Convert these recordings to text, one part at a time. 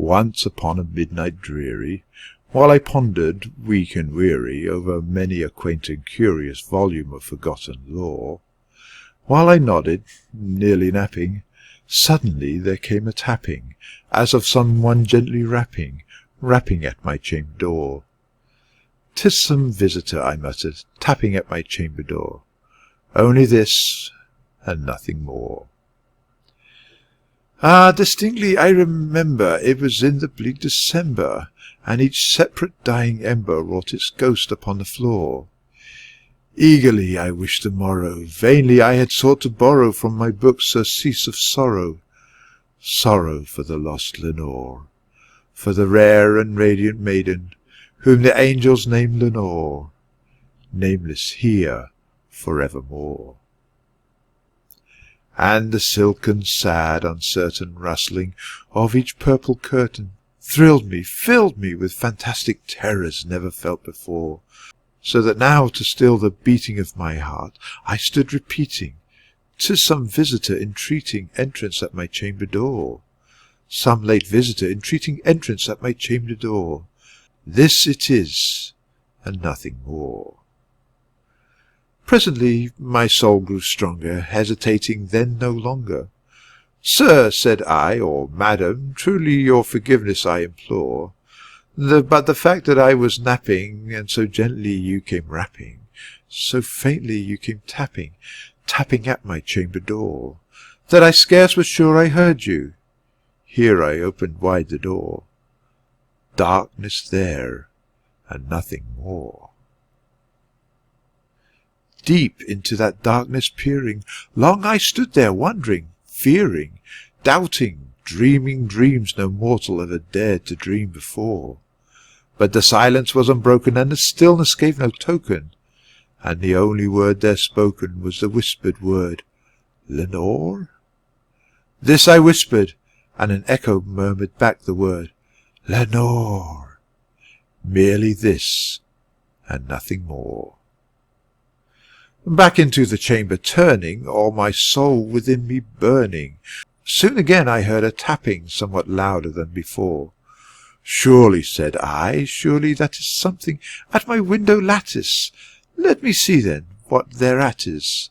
Once upon a midnight dreary, while I pondered, weak and weary, over many a quaint and curious volume of forgotten lore, while I nodded, nearly napping, suddenly there came a tapping, as of some one gently rapping at my chamber door. "'Tis some visitor," I muttered, tapping at my chamber door. "Only this, and nothing more." Distinctly I remember it was in the bleak December, and each separate dying ember wrought its ghost upon the floor. Eagerly I wished the morrow, vainly I had sought to borrow from my book surcease of sorrow, sorrow for the lost Lenore, for the rare and radiant maiden, whom the angels name Lenore, nameless here for evermore. And the silken, sad, uncertain rustling of each purple curtain thrilled me, filled me with fantastic terrors never felt before, so that now, to still the beating of my heart, I stood repeating, "'Tis some visitor entreating entrance at my chamber door, some late visitor entreating entrance at my chamber door. This it is, and nothing more." Presently my soul grew stronger, hesitating then no longer. "Sir," said I, or "Madam, truly your forgiveness I implore. But the fact that I was napping, and so gently you came rapping, so faintly you came tapping at my chamber door, that I scarce was sure I heard you." Here I opened wide the door. Darkness there, and nothing more. Deep into that darkness peering, long I stood there wondering, fearing, doubting, dreaming dreams no mortal ever dared to dream before. But the silence was unbroken, and the stillness gave no token, and the only word there spoken was the whispered word, "Lenore?" This I whispered, and an echo murmured back the word, "Lenore." Merely this, and nothing more. Back into the chamber turning, all my soul within me burning, soon again I heard a tapping somewhat louder than before. "Surely," said I, "surely that is something at my window lattice. Let me see then what thereat is,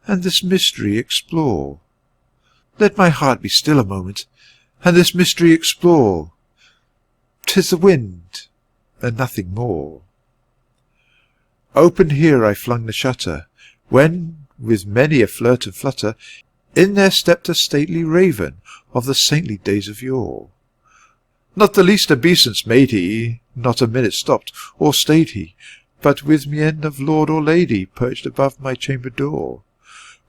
and this mystery explore. Let my heart be still a moment, and this mystery explore. 'Tis the wind, and nothing more." Open here I flung the shutter, when, with many a flirt and flutter, in there stepped a stately raven of the saintly days of yore. Not the least obeisance made he, not a minute stopped or stayed he, but with mien of lord or lady perched above my chamber door,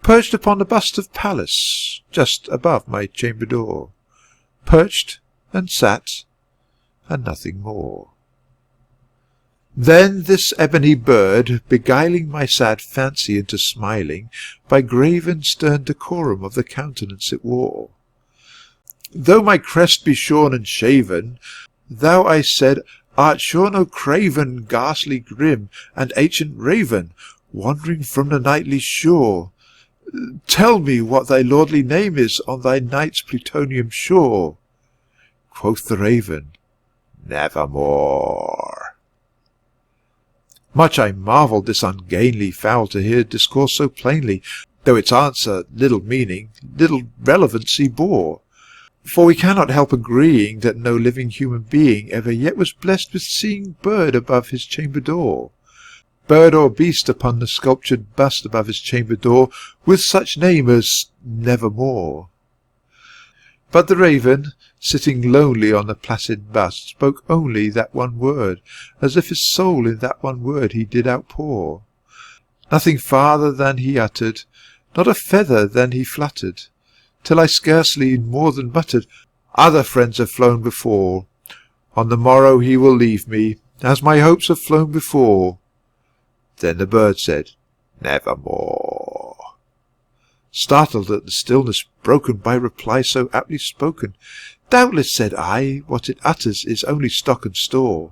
perched upon the bust of Pallas, just above my chamber door, perched and sat, and nothing more. Then this ebony bird, beguiling my sad fancy into smiling, by grave and stern decorum of the countenance it wore. "Though my crest be shorn and shaven, thou," I said, "art sure no craven, ghastly grim, and ancient raven, wandering from the nightly shore. Tell me what thy lordly name is on thy night's Plutonian shore." Quoth the raven, "Nevermore." Much I marvelled this ungainly fowl to hear discourse so plainly, though its answer little meaning, little relevancy bore. For we cannot help agreeing that no living human being ever yet was blessed with seeing bird above his chamber door, bird or beast upon the sculptured bust above his chamber door, with such name as Nevermore. But the raven, sitting lonely on the placid bust, spoke only that one word, as if his soul in that one word he did outpour. Nothing farther than he uttered, not a feather than he fluttered, till I scarcely more than muttered, "Other friends have flown before. On the morrow he will leave me, as my hopes have flown before." Then the bird said, "Nevermore." Startled at the stillness broken by reply so aptly spoken, "Doubtless," said I, "what it utters is only stock and store,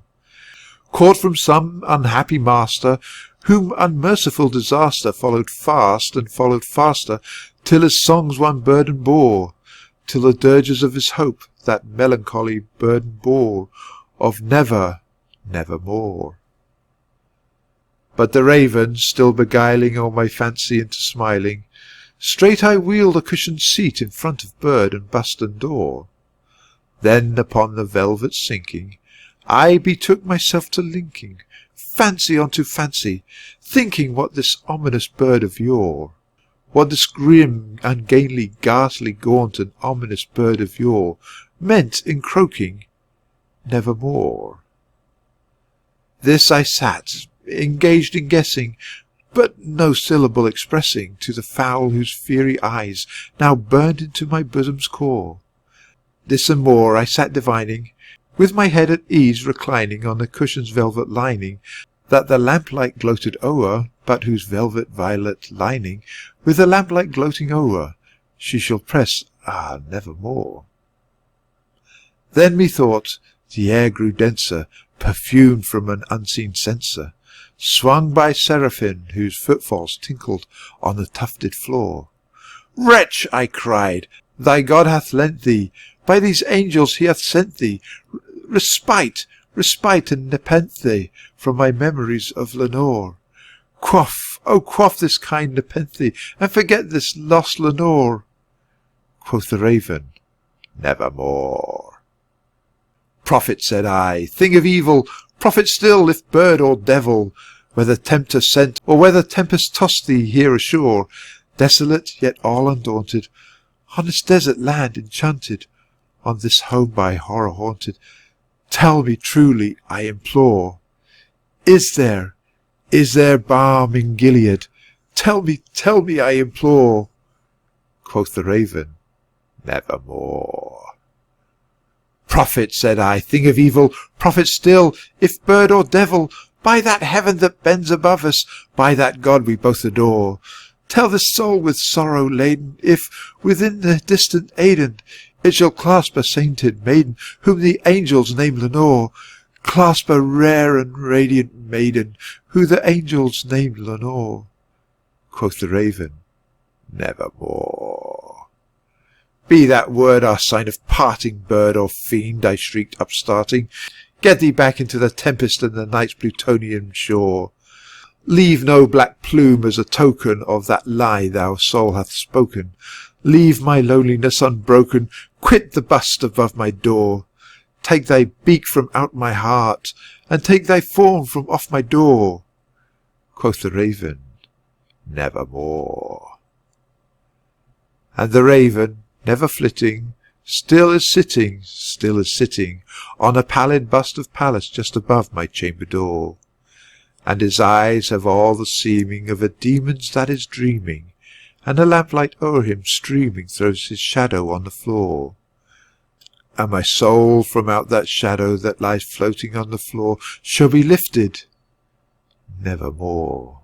caught from some unhappy master, whom unmerciful disaster followed fast and followed faster, till his songs one burden bore, till the dirges of his hope that melancholy burden bore of never, nevermore. But the raven, still beguiling all my fancy into smiling, straight I wheeled a cushioned seat in front of bird and bust and door. Then upon the velvet sinking, I betook myself to linking fancy unto fancy, thinking what this ominous bird of yore, what this grim, ungainly, ghastly, gaunt, and ominous bird of yore meant in croaking nevermore. This I sat, engaged in guessing, but no syllable expressing to the fowl whose fiery eyes now burned into my bosom's core. This and more I sat divining, with my head at ease reclining on the cushion's velvet lining, that the lamplight gloated o'er, but whose velvet violet lining, with the lamplight gloating o'er, she shall press, nevermore. Then methought the air grew denser, perfumed from an unseen censer, swung by seraphim whose footfalls tinkled on the tufted floor. Wretch, I cried, thy God hath lent thee, by these angels he hath sent thee, respite, and nepenthe from my memories of Lenore. Quaff, oh quaff this kind nepenthe, and forget this lost Lenore. Quoth the raven, nevermore. Prophet, said I, thing of evil, prophet still, if bird or devil, whether tempter sent, or whether tempest tossed thee here ashore, desolate, yet all undaunted, on this desert land enchanted, on this home by horror haunted, tell me truly, I implore, is there balm in Gilead? Tell me, I implore. Quoth the raven, nevermore. Prophet, said I, thing of evil, prophet still, if bird or devil, by that heaven that bends above us, by that God we both adore, tell this soul with sorrow laden, if, within the distant Aidenn, it shall clasp a sainted maiden, whom the angels name Lenore, clasp a rare and radiant maiden, who the angels name Lenore. Quoth the raven, nevermore. Be that word our sign of parting, bird or fiend, I shrieked, upstarting. Get thee back into the tempest and the night's Plutonian shore. Leave no black plume as a token of that lie thou soul hath spoken. Leave my loneliness unbroken, quit the bust above my door. Take thy beak from out my heart, and take thy form from off my door. Quoth the raven, nevermore. And the raven, never flitting, still is sitting, on a pallid bust of Pallas just above my chamber door. And his eyes have all the seeming of a demon's that is dreaming, and a lamplight o'er him streaming throws his shadow on the floor. And my soul from out that shadow that lies floating on the floor shall be lifted nevermore.